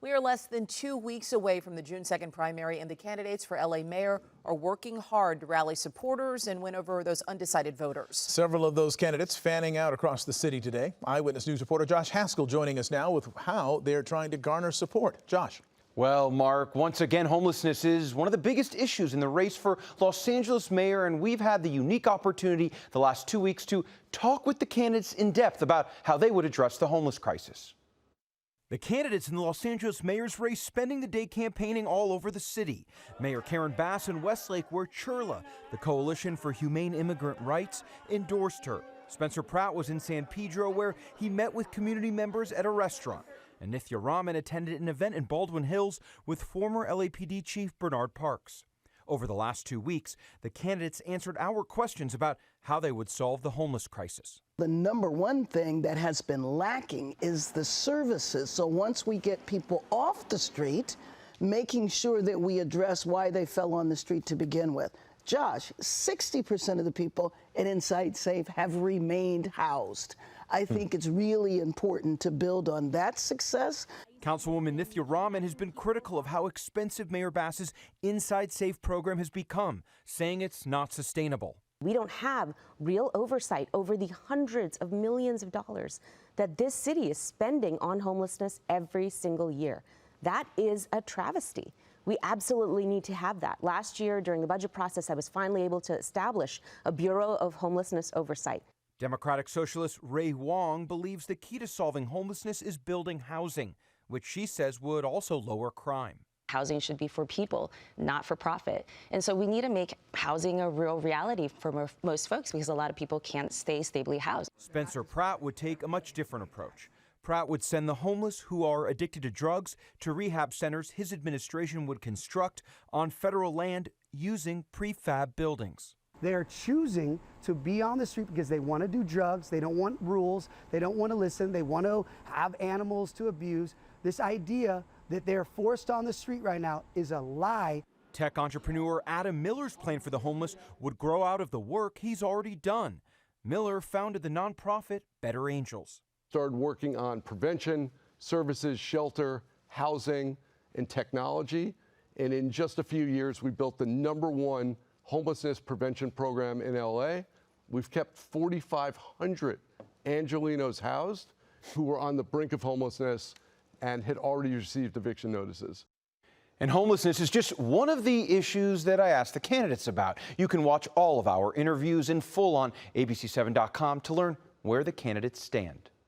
We are less than 2 weeks away from the June 2nd primary, and the candidates for LA mayor are working hard to rally supporters and win over those undecided voters. Several of those candidates fanning out across the city today. Eyewitness News reporter Josh Haskell joining us now with how they're trying to garner support. Josh. Well, Mark, once again, homelessness is one of the biggest issues in the race for Los Angeles mayor, and we've had the unique opportunity the last 2 weeks to talk with the candidates in depth about how they would address the homeless crisis. The candidates in the Los Angeles mayor's race spending the day campaigning all over the city. Mayor Karen Bass in Westlake, where Churla, the Coalition for Humane Immigrant Rights, endorsed her. Spencer Pratt was in San Pedro, where he met with community members at a restaurant. And Nithya Raman attended an event in Baldwin Hills with former LAPD Chief Bernard Parks. Over the last 2 weeks, the candidates answered our questions about how they would solve the homeless crisis. The number one thing that has been lacking is the services. So once we get people off the street, making sure that we address why they fell on the street to begin with. Josh, 60% of the people at Inside Safe have remained housed. I think it's really important to build on that success. Councilwoman Nithya Raman has been critical of how expensive Mayor Bass's Inside Safe program has become, saying it's not sustainable. We don't have real oversight over the hundreds of millions of dollars that this city is spending on homelessness every single year. That is a travesty. We absolutely need to have that. Last year, during the budget process, I was finally able to establish a Bureau of Homelessness Oversight. Democratic Socialist Rae Huang believes the key to solving homelessness is building housing, which she says would also lower crime. Housing should be for people, not for profit. And so we need to make housing a real reality for most folks, because a lot of people can't stay stably housed. Spencer Pratt would take a much different approach. Pratt would send the homeless who are addicted to drugs to rehab centers his administration would construct on federal land using prefab buildings. They're choosing to be on the street because they want to do drugs, they don't want rules, they don't want to listen, they want to have animals to abuse. This idea that they're forced on the street right now is a lie. Tech entrepreneur Adam Miller's plan for the homeless would grow out of the work he's already done. Miller founded the nonprofit Better Angels. Started working on prevention, services, shelter, housing, and technology. And in just a few years, we built the #1 homelessness prevention program in LA. We've kept 4,500 Angelinos housed who were on the brink of homelessness and had already received eviction notices. And homelessness is just one of the issues that I asked the candidates about. You can watch all of our interviews in full on abc7.com to learn where the candidates stand.